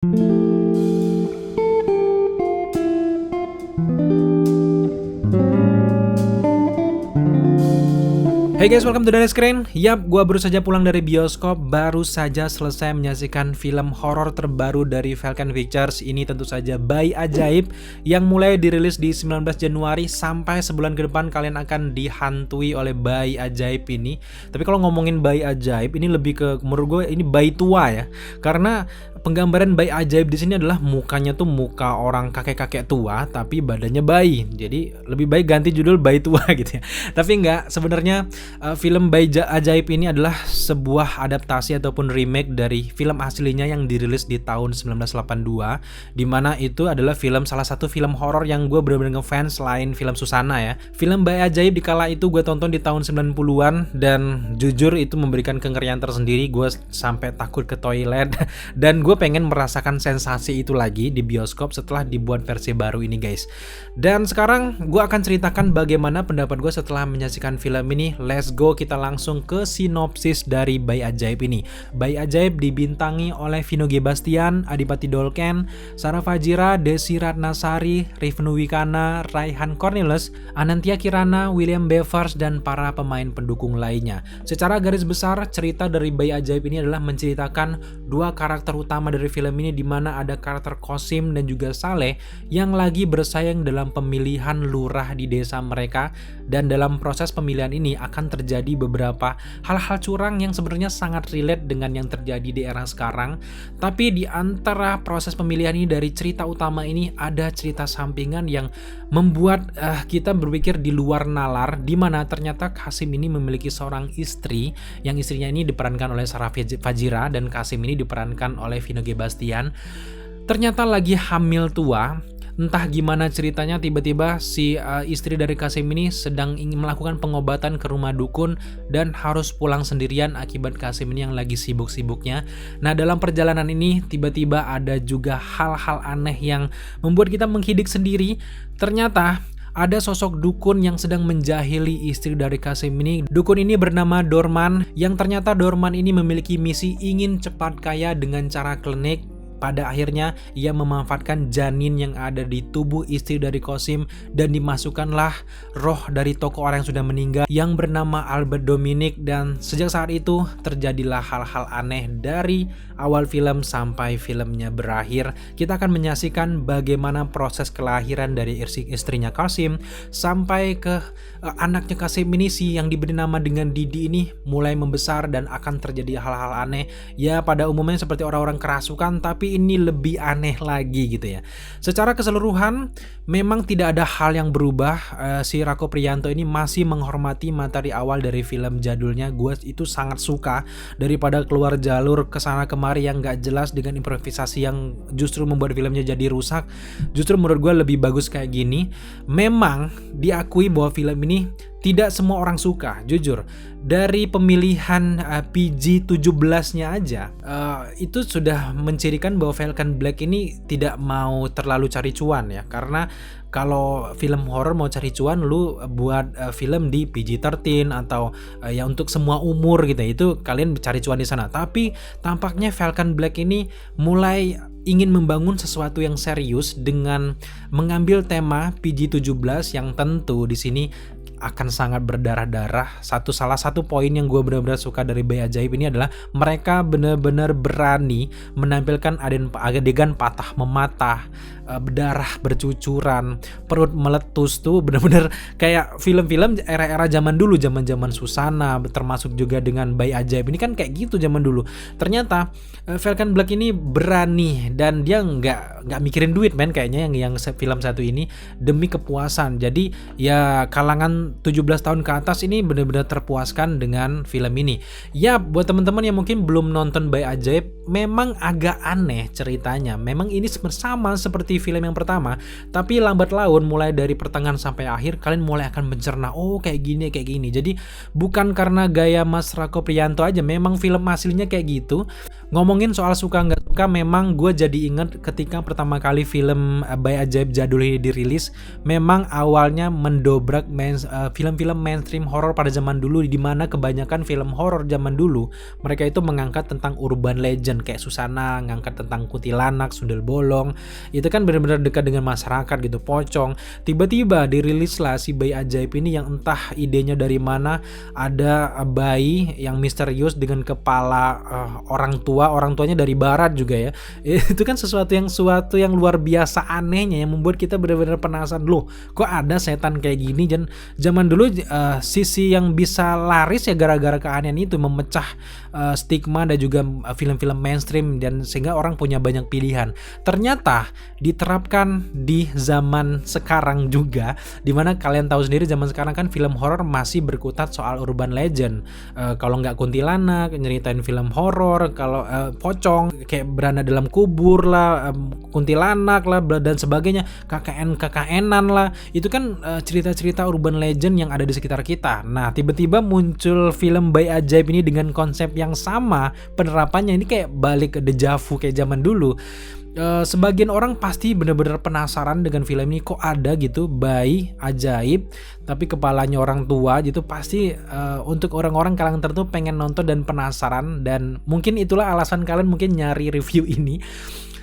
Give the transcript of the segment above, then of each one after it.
Hey guys, welcome to The Screen. Yap, gua baru saja pulang dari bioskop, baru saja selesai menyaksikan film horor terbaru dari Falcon Pictures. Ini tentu saja Bayi Ajaib yang mulai dirilis di 19 Januari sampai sebulan ke depan kalian akan dihantui oleh Bayi Ajaib ini. Tapi kalau ngomongin Bayi Ajaib ini lebih ke menurut gue ini bayi tua ya. Karena penggambaran Bayi Ajaib di sini adalah mukanya tuh muka orang kakek-kakek tua tapi badannya bayi. Jadi lebih baik ganti judul Bayi Tua gitu ya. Tapi enggak, sebenarnya film Bayi Ajaib ini adalah sebuah adaptasi ataupun remake dari film aslinya yang dirilis di tahun 1982, dimana itu adalah salah satu film horor yang gue benar-benar ngefans selain film Susana ya. Film Bayi Ajaib di kala itu gue tonton di tahun 90-an dan jujur itu memberikan kengerian tersendiri. Gue sampai takut ke toilet dan gue pengen merasakan sensasi itu lagi di bioskop setelah dibuat versi baru ini guys. Dan sekarang gue akan ceritakan bagaimana pendapat gue setelah menyaksikan film ini. Let's go, kita langsung ke sinopsis dari Bayi Ajaib ini. Bayi Ajaib dibintangi oleh Vino G. Bastian, Adipati Dolken, Sarah Fajira, Desi Ratnasari, Rifnu Wikana, Raihan Cornelius, Anantia Kirana, William Bevers, dan para pemain pendukung lainnya. Secara garis besar, cerita dari Bayi Ajaib ini adalah menceritakan dua karakter utama dari film ini, di mana ada karakter Kosim dan juga Saleh yang lagi bersaing dalam pemilihan lurah di desa mereka. Dan dalam proses pemilihan ini akan terjadi beberapa hal-hal curang yang sebenarnya sangat relate dengan yang terjadi di era sekarang. Tapi di antara proses pemilihan ini dari cerita utama ini ada cerita sampingan yang membuat kita berpikir di luar nalar, di mana ternyata Kasim ini memiliki seorang istri yang istrinya ini diperankan oleh Sarah Fajira dan Kasim ini diperankan oleh Vino G. Bastian. Ternyata lagi hamil tua. Entah gimana ceritanya, tiba-tiba si istri dari Kasim ini sedang ingin melakukan pengobatan ke rumah dukun dan harus pulang sendirian akibat Kasim ini yang lagi sibuk-sibuknya. Nah, dalam perjalanan ini tiba-tiba ada juga hal-hal aneh yang membuat kita menghidik sendiri. Ternyata ada sosok dukun yang sedang menjahili istri dari Kasim ini. Dukun ini bernama Dorman, yang ternyata Dorman ini memiliki misi ingin cepat kaya dengan cara klinik. Pada akhirnya ia memanfaatkan janin yang ada di tubuh istri dari Kosim dan dimasukkanlah roh dari tokoh orang yang sudah meninggal yang bernama Albert Dominic. Dan sejak saat itu terjadilah hal-hal aneh dari awal film sampai filmnya berakhir. Kita akan menyaksikan bagaimana proses kelahiran dari istrinya Kosim sampai ke anaknya Kasim ini sih yang diberi nama dengan Didi ini mulai membesar dan akan terjadi hal-hal aneh. Ya pada umumnya seperti orang-orang kerasukan, tapi ini lebih aneh lagi gitu ya. Secara keseluruhan memang tidak ada hal yang berubah. Si Rako Priyanto ini masih menghormati materi awal dari film jadulnya. Gue itu sangat suka daripada keluar jalur kesana kemari yang gak jelas dengan improvisasi yang justru membuat filmnya jadi rusak. Justru menurut gue lebih bagus kayak gini. Memang diakui bahwa film ini tidak semua orang suka, jujur. Dari pemilihan PG-17-nya aja, itu sudah mencirikan bahwa Falcon Black ini tidak mau terlalu cari cuan ya. Karena kalau film horor mau cari cuan, lu buat film di PG-13 atau ya untuk semua umur gitu. Itu kalian cari cuan di sana. Tapi tampaknya Falcon Black ini mulai ingin membangun sesuatu yang serius dengan mengambil tema PG-17 yang tentu di sini akan sangat berdarah-darah. Salah satu poin yang gue benar-benar suka dari Bayi Ajaib ini adalah mereka benar-benar berani menampilkan adegan patah mematah, berdarah bercucuran, perut meletus tuh benar-benar kayak film-film era-era zaman dulu, zaman-zaman Susana, termasuk juga dengan Bayi Ajaib ini kan kayak gitu zaman dulu. Ternyata Falcon Black ini berani dan dia nggak mikirin duit men kayaknya yang film satu ini demi kepuasan. Jadi ya kalangan 17 tahun ke atas ini benar-benar terpuaskan dengan film ini. Ya buat teman-teman yang mungkin belum nonton Bayi Ajaib, memang agak aneh ceritanya. Memang ini sama seperti film yang pertama, tapi lambat laun mulai dari pertengahan sampai akhir kalian mulai akan mencerna, oh kayak gini. Jadi bukan karena gaya Mas Rako Priyanto aja, memang film aslinya kayak gitu. Ngomongin soal suka nggak suka, memang gue jadi inget ketika pertama kali film Bayi Ajaib Jadul ini dirilis. Memang awalnya mendobrak film-film mainstream horor pada zaman dulu, di mana kebanyakan film horor zaman dulu mereka itu mengangkat tentang urban legend kayak Susana, ngangkat tentang kuntilanak, sundel bolong. Itu kan benar-benar dekat dengan masyarakat gitu, pocong. Tiba-tiba dirilislah si Bayi Ajaib ini yang entah idenya dari mana, ada bayi yang misterius dengan kepala orang tuanya dari barat juga ya. Itu kan sesuatu yang luar biasa anehnya, yang membuat kita benar-benar penasaran, loh kok ada setan kayak gini. Dan zaman dulu sisi yang bisa laris ya gara-gara keanehan itu, memecah stigma dan juga film-film mainstream, dan sehingga orang punya banyak pilihan. Ternyata diterapkan di zaman sekarang juga, dimana kalian tahu sendiri zaman sekarang kan film horor masih berkutat soal urban legend. Kalau nggak kuntilanak nyeritain film horor, kalau pocong kayak berada dalam kubur lah, kuntilanak lah dan sebagainya, KKN-KKN-an lah, itu kan cerita-cerita urban legend yang ada di sekitar kita. Nah, tiba-tiba muncul film Bayi Ajaib ini dengan konsep yang sama penerapannya, ini kayak balik ke deja vu kayak zaman dulu. Sebagian orang pasti benar-benar penasaran dengan film ini, kok ada gitu bayi ajaib tapi kepalanya orang tua gitu. Pasti untuk orang-orang kalangan tertentu pengen nonton dan penasaran, dan mungkin itulah alasan kalian mungkin nyari review ini.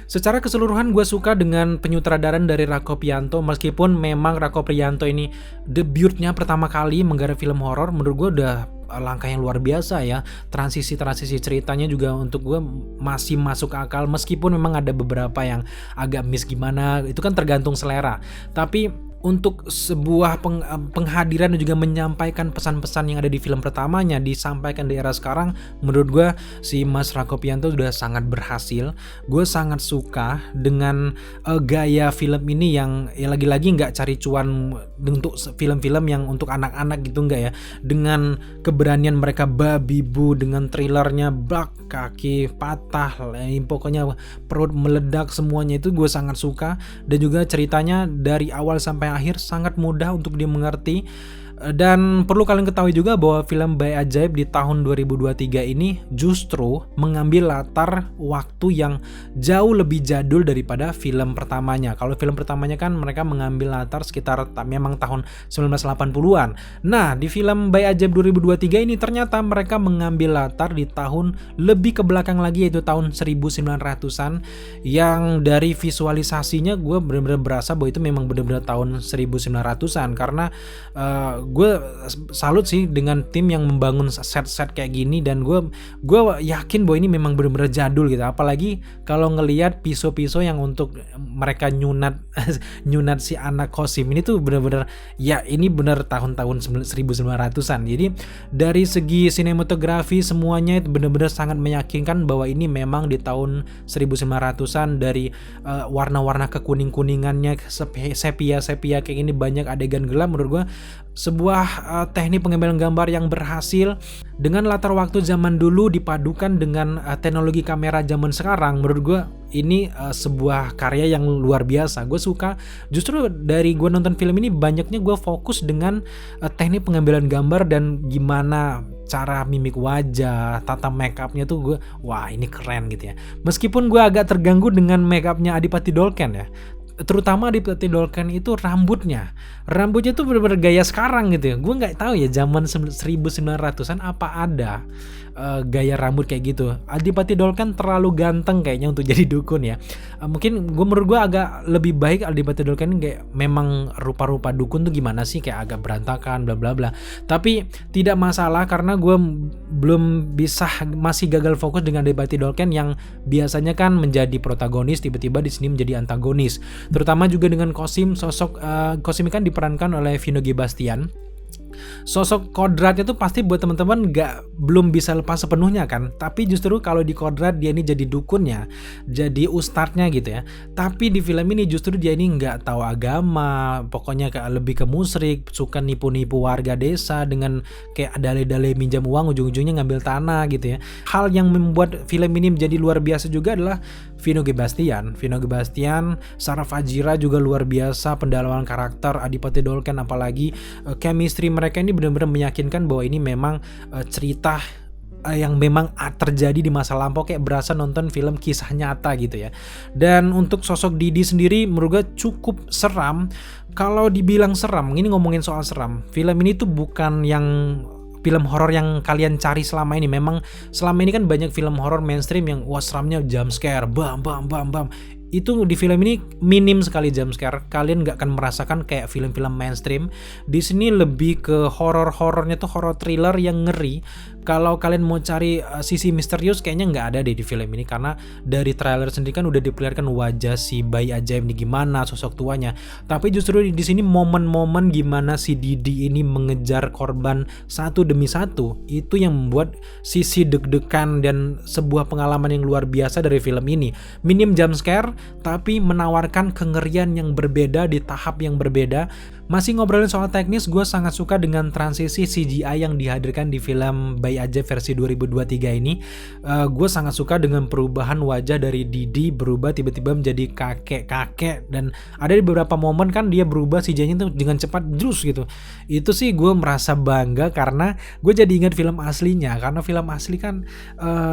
Secara keseluruhan gue suka dengan penyutradaran dari Rako Priyanto, meskipun memang Rako Priyanto ini debutnya pertama kali menggarap film horor. Menurut gue udah langkah yang luar biasa ya. Transisi ceritanya juga untuk gue masih masuk akal, meskipun memang ada beberapa yang agak miss gimana, itu kan tergantung selera. Tapi untuk sebuah penghadiran dan juga menyampaikan pesan-pesan yang ada di film pertamanya disampaikan di era sekarang, menurut gue si Mas Rako Priyanto sudah sangat berhasil. Gue sangat suka dengan gaya film ini yang ya lagi-lagi nggak cari cuan untuk film-film yang untuk anak-anak gitu, nggak ya. Dengan keberanian mereka babi bu, dengan thrillernya bak, kaki patah, pokoknya perut meledak, semuanya itu gue sangat suka. Dan juga ceritanya dari awal sampai akhir sangat mudah untuk dimengerti. Dan perlu kalian ketahui juga bahwa film Bayi Ajaib di tahun 2023 ini justru mengambil latar waktu yang jauh lebih jadul daripada film pertamanya. Kalau film pertamanya kan mereka mengambil latar sekitar memang tahun 1980-an. Nah, di film Bayi Ajaib 2023 ini ternyata mereka mengambil latar di tahun lebih ke belakang lagi, yaitu tahun 1900-an, yang dari visualisasinya gue benar-benar berasa bahwa itu memang benar-benar tahun 1900-an. Karena gue salut sih dengan tim yang membangun set-set kayak gini, dan gue yakin bahwa ini memang benar-benar jadul gitu. Apalagi kalau ngelihat pisau-pisau yang untuk mereka nyunat si anak Qasim ini tuh benar-benar ya, ini benar tahun-tahun 1900-an. Jadi dari segi sinematografi semuanya itu benar-benar sangat meyakinkan bahwa ini memang di tahun 1900-an. Dari warna-warna kekuning-kuningannya, sepia kayak ini, banyak adegan gelap. Menurut gue sebuah teknik pengambilan gambar yang berhasil dengan latar waktu zaman dulu dipadukan dengan teknologi kamera zaman sekarang. Menurut gue ini sebuah karya yang luar biasa. Gue suka justru dari gue nonton film ini banyaknya gue fokus dengan teknik pengambilan gambar dan gimana cara mimik wajah, tata make upnya tuh gue, wah ini keren gitu ya. Meskipun gue agak terganggu dengan make upnya Adipati Dolken ya, terutama Adipati Dolken itu rambutnya tuh bener-bener gaya sekarang gitu ya. Gue nggak tahu ya zaman 1900-an apa ada gaya rambut kayak gitu. Adipati Dolken terlalu ganteng kayaknya untuk jadi dukun ya. Mungkin menurut gue agak lebih baik Adipati Dolken kayak memang rupa-rupa dukun tuh gimana sih, kayak agak berantakan bla bla bla. Tapi tidak masalah karena gue belum bisa, masih gagal fokus dengan Adipati Dolken yang biasanya kan menjadi protagonis, tiba-tiba di sini menjadi antagonis. Terutama juga dengan Qasim, sosok Qasim kan diperankan oleh Vino G. Bastian. Sosok kodratnya tuh pasti buat teman-teman belum bisa lepas sepenuhnya kan. Tapi justru kalau di kodrat dia ini jadi dukunnya, jadi ustadznya gitu ya. Tapi di film ini justru dia ini nggak tahu agama, pokoknya lebih ke musyrik, suka nipu-nipu warga desa dengan kayak dalih-dalih minjam uang, ujung-ujungnya ngambil tanah gitu ya. Hal yang membuat film ini menjadi luar biasa juga adalah Vino G. Bastian, Sarah Fajira juga luar biasa, pendalaman karakter Adipati Dolken, apalagi chemistry mereka ini benar-benar meyakinkan bahwa ini memang cerita yang memang terjadi di masa lampau, kayak berasa nonton film kisah nyata gitu ya. Dan untuk sosok Didi sendiri menurut gue cukup seram. Kalau dibilang seram, ini ngomongin soal seram, film ini tuh bukan yang film horor yang kalian cari selama ini. Memang selama ini kan banyak film horor mainstream yang wah seramnya jump scare, bam bam bam bam. Itu di film ini minim sekali jump scare. Kalian nggak akan merasakan kayak film-film mainstream. Di sini lebih ke horornya tuh horror thriller yang ngeri. Kalau kalian mau cari sisi misterius kayaknya nggak ada deh di film ini, karena dari trailer sendiri kan udah diperlihatkan wajah si bayi ajaib ini gimana, sosok tuanya. Tapi justru di sini momen-momen gimana si Didi ini mengejar korban satu demi satu, itu yang membuat sisi deg-degan dan sebuah pengalaman yang luar biasa dari film ini. Minim jump scare, tapi menawarkan kengerian yang berbeda di tahap yang berbeda. Masih ngobrolin soal teknis, gue sangat suka dengan transisi CGI yang dihadirkan di film Bayi Ajaib versi 2023 ini. Gue sangat suka dengan perubahan wajah dari Didi berubah tiba-tiba menjadi kakek-kakek, dan ada di beberapa momen kan dia berubah CGI-nya tuh dengan cepat jus gitu. Itu sih gue merasa bangga karena gue jadi ingat film aslinya, karena film asli kan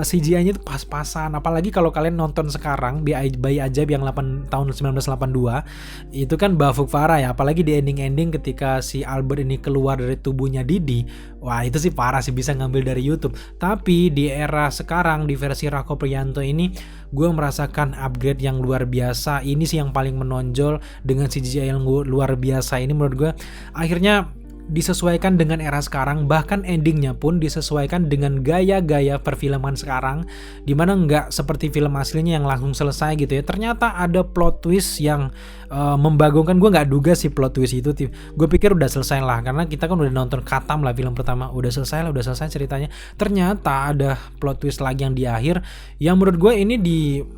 CGI-nya tuh pas-pasan. Apalagi kalau kalian nonton sekarang Bayi Ajaib yang tahun 1982 itu kan bafuk parah ya, apalagi di ending ketika si Albert ini keluar dari tubuhnya Didi. Wah itu sih parah sih, bisa ngambil dari YouTube. Tapi di era sekarang di versi Rako Priyanto ini gue merasakan upgrade yang luar biasa. Ini sih yang paling menonjol dengan CGI yang luar biasa ini menurut gue. Akhirnya disesuaikan dengan era sekarang, bahkan endingnya pun disesuaikan dengan gaya-gaya perfilman sekarang, dimana nggak seperti film aslinya yang langsung selesai gitu ya. Ternyata ada plot twist yang membagongkan. Gue nggak duga sih plot twist itu, gue pikir udah selesai lah, karena kita kan udah nonton Katam lah film pertama, udah selesai ceritanya. Ternyata ada plot twist lagi yang di akhir, yang menurut gue ini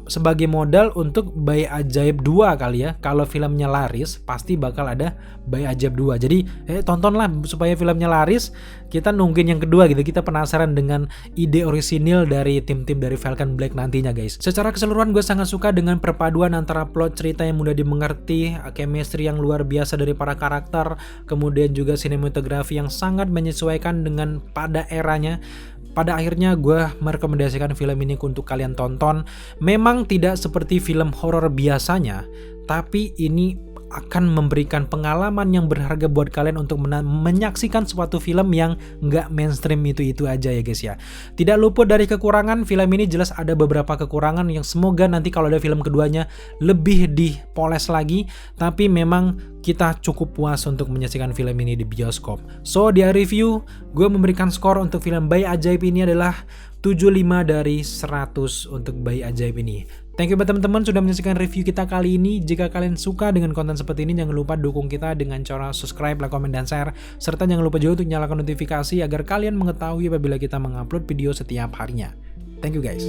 sebagai modal untuk Bayi Ajaib 2 kali ya. Kalau filmnya laris pasti bakal ada Bayi Ajaib 2, jadi tontonlah supaya filmnya laris, kita nungguin yang kedua gitu. Kita penasaran dengan ide orisinil dari tim-tim dari Falcon Black nantinya guys. Secara keseluruhan gue sangat suka dengan perpaduan antara plot cerita yang mudah dimengerti, chemistry yang luar biasa dari para karakter, kemudian juga sinematografi yang sangat menyesuaikan dengan pada eranya. Pada akhirnya gue merekomendasikan film ini untuk kalian tonton. Memang tidak seperti film horor biasanya, tapi ini akan memberikan pengalaman yang berharga buat kalian untuk menyaksikan suatu film yang nggak mainstream itu aja ya guys ya. Tidak luput dari kekurangan, film ini jelas ada beberapa kekurangan yang semoga nanti kalau ada film keduanya lebih dipoles lagi, tapi memang kita cukup puas untuk menyaksikan film ini di bioskop. So di review, gue memberikan skor untuk film Bayi Ajaib ini adalah 75 dari 100 untuk Bayi Ajaib ini. Thank you buat teman-teman sudah menyaksikan review kita kali ini. Jika kalian suka dengan konten seperti ini, jangan lupa dukung kita dengan cara subscribe, like, komen, dan share. Serta jangan lupa juga untuk nyalakan notifikasi agar kalian mengetahui apabila kita mengupload video setiap harinya. Thank you guys.